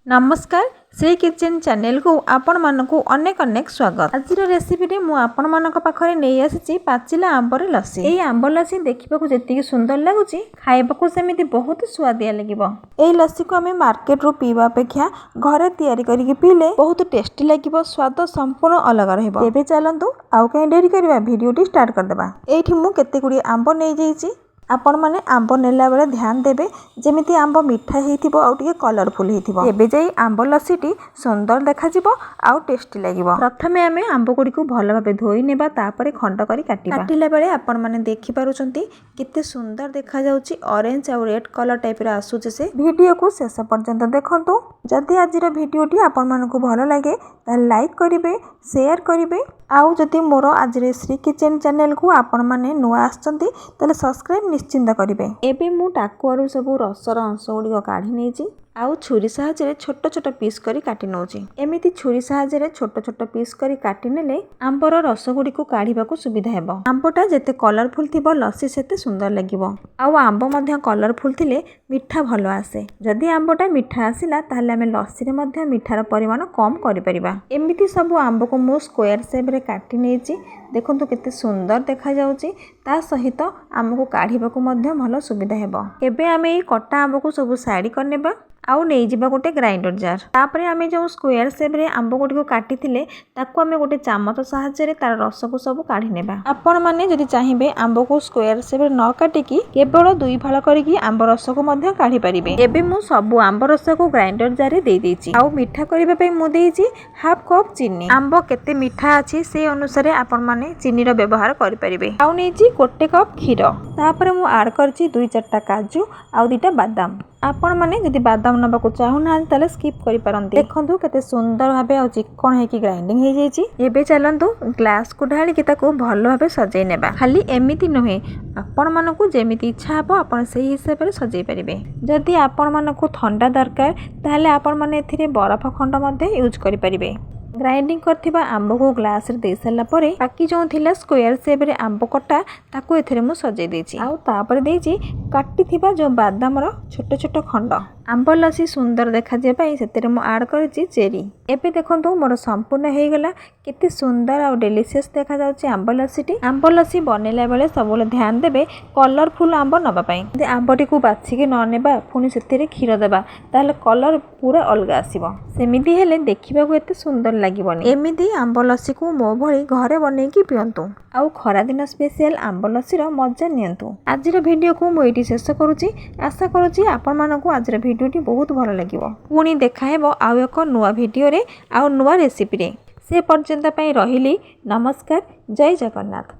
नमस्कार Shri kitchen channel को आपण मानकु अनेक अनेक स्वागत। आज रेसिपी रे मु आपण मानक पाखरे नै आसी पाचिला आंबर लस्सी। एई आंब लस्सी देखिबा को जेतिकी सुंदर लागुची खाइबा को सेमिति बहुत स्वादिया लागिबो। एई लस्सी को हमें मार्केट रो पीवा अपेक्षा घरे तयारी करिके पीले बहुत टेस्टी लागिबो, स्वाद संपूर्ण अलग रहइबो। तेबे चलंतु आउ कहीं डेरी करबा वीडियोटी स्टार्ट कर देबा। एठी मु केते गुडी आंब नै जाईची। आपण माने आंब नेला बेले ध्यान देबे जेमिति आंब मिठा हेथिबो आ टिके कलरफुल हेथिबो, एबे जाई आंब लस्सीटी सुंदर देखा जिवो आ टेस्टी लागिवो। प्रथमे आमे आंब गुडी को भलो भाबे धोई नेबा, तापरे खंड करी काटिला बेले आपण माने देखि पारुचंती केते सुंदर देखा जाउची, ऑरेंज आ रेड कलर टाइप रे आसुचे। से वीडियो को शेष पर्यंत देखंतु। जदि आजिर वीडियोटी आपण मानकु भलो लागे ता लाइक करिवे, शेयर करिवे। आउ जदि मोर आज श्री किचन चैनल को आपण माने नुआ आछंती तले सब्सक्राइब निश्चिंत करिवे। एबे मु टाकुआरु सब रसर अंश गुडी काढी नेची आउ छुरी साहाय्य छोट छोट पीस करी काटी नौची। एमिति छुरी साहाय्य छोट छोट पीस करी काटी नेले आंबर रस गुडी को काढिबा को सुविधा हेबो। आंबटा जेते कलरफुल थिबो लस्सी सेते सुंदर लागिबो। आउ आंब मध्ये कलरफुल थिले मिठा भलो आसे। जदि आंबटा मिठा आसिला ताहले हमें लस्सी रे मध्ये मिठार परिमाण कम करि परिबा। एमिति सब आंब को मु स्क्वायर शेप रे काटी नेची। देखंतु केते सुंदर देखा जाउची, ता सहित आमको काढिबा को मध्ये भलो सुविधा हेबो। एबे आमे कटा आंब को सब साइड करनेबा आउ नहीं जिबा गोटे ग्राइंडर जार। तापरे आमे जो स्क्वायर शेप रे आंब गुडी को काटी थिले ताको आमे गोटे चामच सहाय्य रे तार रस को सब काढी नेबा। आपण माने जदि चाहिबे आंब को स्क्वायर शेप रे न काटिकी केवल दुई फाळ करिकी आंब रस को मध्ये काढी परिबे। एबे मु सब आंब रस को ग्राइंडर जार रे देई देइची। आउ मिठा करिबा पई मु देइची हाफ कप चीनी। आंब केते मिठा अछि से अनुसार आपण माने चीनी रो व्यवहार करि परिबे। आउ नेची गोटे कप खीर। तापरे मु ऐड करची 2-4टा काजू आउ 2टा बादाम। आपण माने जदि बादाम नबा को चाहू ना ताले स्किप करि पारंती। देखंतु केते सुंदर भाबे आ चिकन हे की ग्राइंडिंग हे जेची। एबे चलंतु ग्लास को ढाली के ताको भलो भाबे सजै नेबा। खाली एमिति नहे, आपण मानकु जेमिति इच्छा हबो आपण सेही हिसाब रे सजै परिबे। जदि आपण मानकु ठंडा दरकार ताले आपण माने एथिरे बरफ खंड मध्ये यूज करि परिबे। ग्राइंडिंग करथिबा आंब को ग्लास रे दे सला परे बाकी जो थिला स्क्वायर शेप रे आंब कटा ताको एथिरे मु सजै देची। आउ तापर देची काटी थिबा जो बादाम रो छोट छोट खंड। आंब लस्सी सुंदर देखा जे पई सेतेरे मु ऐड करची चेरी। एबे देखंतु मोर संपूर्ण हे गेला केते सुंदर आ डिलीशियस देखा जाउची आंब लस्सीटी। आंब लस्सी बनेला बेले सबले ध्यान देबे कलरफुल आंब नबा पई। जे आंबटी को बाछि के न नेबा पुनी सेतेरे खीर देबा ताले कलर पूरा अलगा आसीबो। सेमिति हेले देखिबा को एते सुंदर लागिबोनी। एमिति आंब लस्सी को मो भली घरे बनै की पियंतु आउ खरा दिन स्पेशल आंब लस्सी रो मजा नियंतु। आजिर वीडियो को मु एटी शेष करूची। आशा करूची आपण मानकु आजिर वीडियोटी बहुत भलो लागिबो। पुनी देखा हेबो आउ एक नुवा वीडियो रे आउ नुवा रेसिपी रे। से पर्यंत पई रहिली नमस्कार, जय जगन्नाथ।